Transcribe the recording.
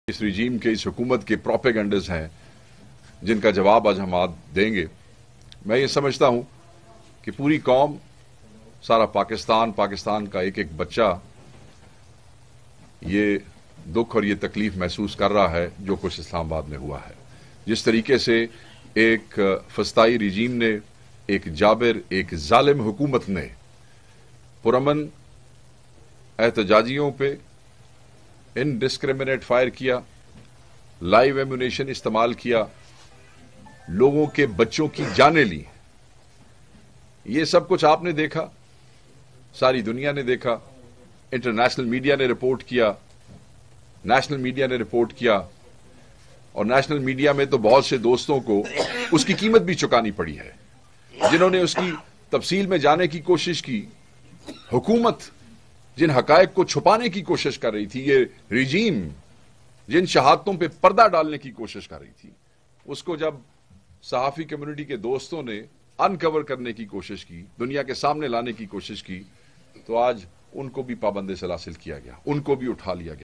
इस रिजीम के, इस हुकूमत के प्रोपेगेंडर्स हैं जिनका जवाब आज हम आज देंगे। मैं ये समझता हूं कि पूरी कौम, सारा पाकिस्तान का एक एक बच्चा ये दुख और ये तकलीफ महसूस कर रहा है जो कुछ इस्लामाबाद में हुआ है। जिस तरीके से एक फस्ताई रिजीम ने, एक जाबिर, एक जालिम हुकूमत ने पुरअमन एहतजाजियों पे इनडिस्क्रिमिनेट फायर किया, लाइव एम्यूनेशन इस्तेमाल किया, लोगों के बच्चों की जानें ली। ये सब कुछ आपने देखा, सारी दुनिया ने देखा, इंटरनेशनल मीडिया ने रिपोर्ट किया, नेशनल मीडिया ने रिपोर्ट किया, और नेशनल मीडिया में तो बहुत से दोस्तों को उसकी कीमत भी चुकानी पड़ी है, जिन्होंने उसकी तफसील में जाने की कोशिश की। हुकूमत जिन हकायक को छुपाने की कोशिश कर रही थी, ये रिजीम जिन शहादतों पे पर्दा डालने की कोशिश कर रही थी, उसको जब सहाफी कम्युनिटी के दोस्तों ने अनकवर करने की कोशिश की, दुनिया के सामने लाने की कोशिश की, तो आज उनको भी पाबंद सलासिल किया गया, उनको भी उठा लिया गया।